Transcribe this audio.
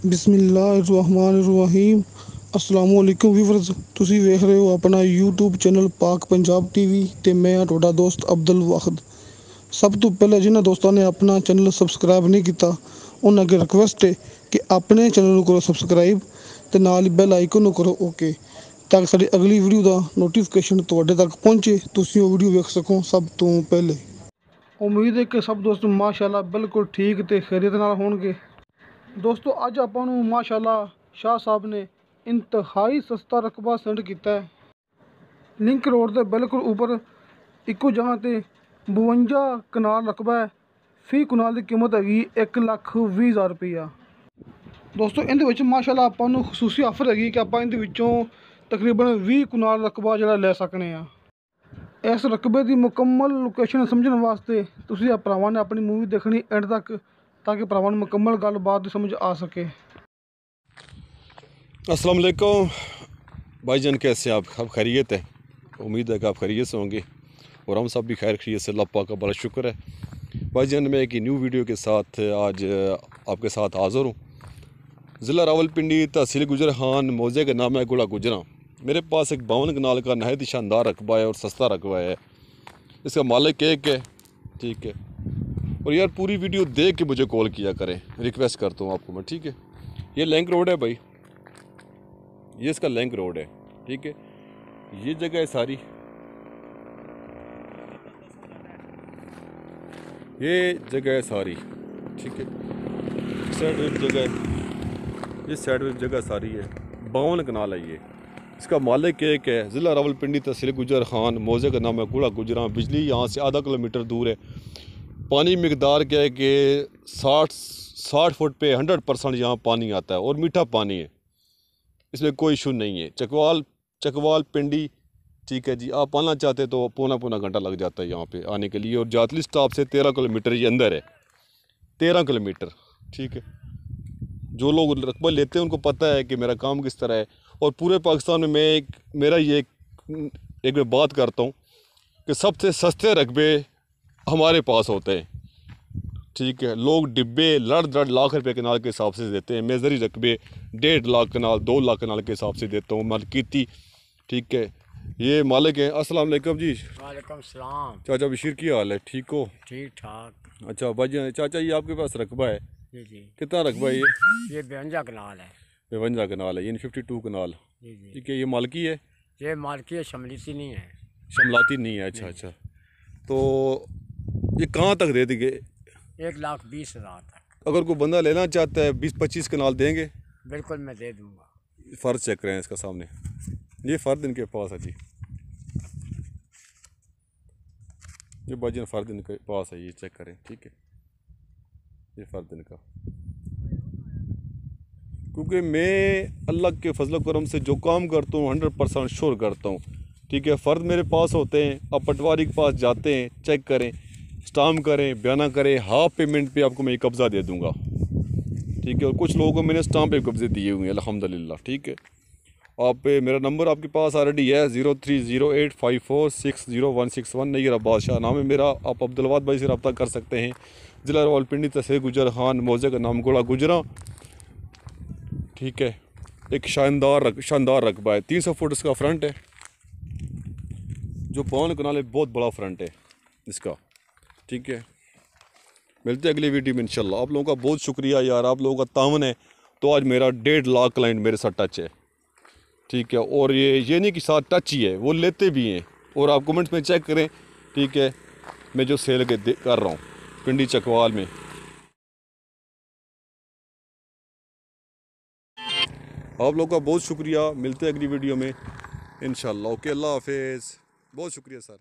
बिस्मिल्लाहिर्रहमानिर्रहीम। अस्सलामु अलैकुम व्यूअर्स, ਤੁਸੀਂ ਵੇਖ ਰਹੇ ਹੋ ਆਪਣਾ YouTube ਚੈਨਲ ਪਾਕ ਪੰਜਾਬ ਟੀਵੀ ਤੇ ਮੈਂ ਹਾਂ ਤੁਹਾਡਾ ਦੋਸਤ ਅਬਦੁਲ ਵਾਹਿਦ। ਸਭ ਤੋਂ ਪਹਿਲਾਂ ਜਿਨ੍ਹਾਂ ਦੋਸਤਾਂ ਨੇ ਆਪਣਾ ਚੈਨਲ ਸਬਸਕ੍ਰਾਈਬ ਨਹੀਂ ਕੀਤਾ ਉਹਨਾਂ ਅੱਗੇ ਰਿਕੁਐਸਟ ਹੈ ਕਿ ਆਪਣੇ ਚੈਨਲ ਨੂੰ ਕਰੋ ਸਬਸਕ੍ਰਾਈਬ ਤੇ ਨਾਲ ਹੀ ਬੈਲ ਆਈਕਨ ਨੂੰ ਕਰੋ ਓਕੇ, ਤਾਂ ਕਿ ਸਾਡੀ ਅਗਲੀ ਵੀਡੀਓ ਦਾ ਨੋਟੀਫਿਕੇਸ਼ਨ ਤੁਹਾਡੇ ਤੱਕ ਪਹੁੰਚੇ, ਤੁਸੀਂ ਉਹ ਵੀਡੀਓ ਵੇਖ ਸਕੋ ਸਭ ਤੋਂ ਪਹਿਲੇ। ਉਮੀਦ ਹੈ ਕਿ ਸਭ ਦੋਸਤ ਮਾਸ਼ਾਅੱਲਾ ਬਿਲਕੁਲ ਠੀਕ ਤੇ ਖੈਰੀਅਤ ਨਾਲ ਹੋਣਗੇ। ਦੋਸਤੋ ਅੱਜ ਆਪਾਂ ਨੂੰ ਮਾਸ਼ਾਅੱਲਾ ਸ਼ਾਹ ਸਾਹਿਬ ਨੇ ਇੰਤਹਾਈ ਸਸਤਾ ਰਕਬਾ ਸੈਂਡ ਕੀਤਾ ਹੈ। ਲਿੰਕ ਰੋਡ ਦੇ ਬਿਲਕੁਲ ਉੱਪਰ ਇੱਕੋ ਜਗ੍ਹਾ ਤੇ 52 ਕਨਾਲ ਰਕਬਾ ਹੈ। ਫੀ ਕਨਾਲ ਦੀ ਕੀਮਤ ਹੈਗੀ 1,20,000 ਰੁਪਈਆ। ਦੋਸਤੋ ਇਹਦੇ ਵਿੱਚ ਮਾਸ਼ਾਅੱਲਾ ਆਪਾਂ ਨੂੰ ਖਸੂਸੀ ਆਫਰ ਹੈਗੀ ਕਿ ਆਪਾਂ ਇਹਦੇ ਵਿੱਚੋਂ ਤਕਰੀਬਨ 20 ਕਨਾਲ ਰਕਬਾ ਜਿਹੜਾ ਲੈ ਸਕਨੇ ਆ। ਇਸ ਰਕਬੇ ਦੀ ਮੁਕੰਮਲ ਲੋਕੇਸ਼ਨ ਸਮਝਣ ਵਾਸਤੇ ਤੁਸੀਂ ਆ ਭਰਾਵਾਂ ਨੇ ਆਪਣੀ ਮੂਵੀ ਦੇਖਣੀ ਐਂਡ ਤੱਕ, ताकि भरावां नूं मुकम्मल गलबात समझ आ सके। अस्सलाम वालेकुम भाईजान, कैसे आप खैरियत है? उम्मीद है कि आप खैरियत से होंगे और हम सब भी खैर खैरियत से, अल्लाह पाक का बड़ा शुक्र है। भाईजान मैं एक न्यू वीडियो के साथ आज आपके साथ हाज़िर हूँ। ज़िला रावलपिंडी, तहसील गुजर खान, मौजे का नाम है गुड़ा गुजरा। मेरे पास एक 52 कनाल का नहायत शानदार रकबा है और सस्ता रकबा है। इसका मालिक एक है, ठीक है। और यार पूरी वीडियो देख के मुझे कॉल किया करें, रिक्वेस्ट करता हूँ आपको मैं, ठीक है। ये लिंक रोड है भाई, ये इसका लिंक रोड है, ठीक है। ये जगह है सारी, ये जगह है सारी, ठीक है। साइड में जगह है, ये साइड में जगह सारी है। 52 कनाल है ये। इसका मालिक एक है, ज़िला रावलपिंडी, तहसील गुजर खान, मौजे का नाम है गुड़ा गुजरा। बिजली यहाँ से आधा किलोमीटर दूर है। पानी मकदार क्या है कि 60 फुट पे 100% यहाँ पानी आता है और मीठा पानी है, इसमें कोई इशू नहीं है। चकवाल पिंडी, ठीक है जी। आप आना चाहते तो पौना घंटा लग जाता है यहाँ पे आने के लिए। और जातली स्टॉप से 13 किलोमीटर ये अंदर है, 13 किलोमीटर, ठीक है। जो लोग रकबा लेते हैं उनको पता है कि मेरा काम किस तरह है। और पूरे पाकिस्तान में मैं एक बात करता हूँ कि सबसे सस्ते रकबे हमारे पास होते हैं, ठीक है। लोग डिब्बे लड़ लाख रुपए कनाल के हिसाब से देते हैं। मेजरी रकबे 1.5 लाख कनाल, 2 लाख कनाल के हिसाब से देता हूँ मलकीती, ठीक है। ये मालिक है। अस्सलाम वालेकुम जी। वालेकुम सलाम। चाचा बशीर की हाल है? ठीक हो? ठीक ठाक। अच्छा भाई चाचा, ये आपके पास रकबा है? जी जी। कितना रकबा है ये? 52 कनाल है। 52 कनाल है, यानी 52 कनाल, जी जी। ठीक है। ये मालकी है? ये मालकी है, शमलीती नहीं है। शमलाती नहीं है, अच्छा अच्छा। तो ये कहाँ तक दे देंगे? 1,20,000 तक। अगर कोई बंदा लेना चाहता है 20-25 कनाल देंगे? बिल्कुल मैं दे दूंगा। फ़र्द चेक करें इसका सामने, ये फ़र्द इनके पास है जी, ये भाईजान फ़र्द इनके पास है, ये चेक करें, ठीक है। ये फ़र्द इनका, क्योंकि मैं अल्लाह के फजल करम से जो काम करता हूँ 100% श्योर करता हूँ, ठीक है। फ़र्द मेरे पास होते हैं, आप पटवारी के पास जाते हैं, चेक करें, स्टाम्प करें, बयाना करें, हाफ पेमेंट पे आपको मैं कब्ज़ा दे दूंगा, ठीक है। और कुछ लोगों को मैंने स्टाम्प पे कब्ज़े दिए हुए हैं अल्हम्दुलिल्लाह, ठीक है। आप मेरा नंबर आपके पास ऑलरेडी है 030854606161। नैयर बादशाह नाम है मेरा। आप अब्दुल वाहिद भाई से रब्ता कर सकते हैं। ज़िला रावलपिंडी, तहसील गुजर खान, मौजे का नाम गुड़ा गुजरा, ठीक है। एक शानदार रकबा है। 300 फुट इसका फ्रंट है, जो 52 कनाल है, बहुत बड़ा फ्रंट है इसका, ठीक है। मिलते हैं अगली वीडियो में इंशाल्लाह। आप लोगों का बहुत शुक्रिया यार, आप लोगों का तावन है तो आज मेरा 1.5 लाख क्लाइंट मेरे साथ टच है, ठीक है। और ये नहीं कि साथ टच ही है, वो लेते भी हैं। और आप कमेंट्स में चेक करें, ठीक है, मैं जो सेल कर रहा हूँ पिंडी चकवाल में। आप लोगों का बहुत शुक्रिया। मिलते हैं अगली वीडियो में इंशाल्लाह। ओके, अल्लाह हाफिज़। बहुत शुक्रिया सर।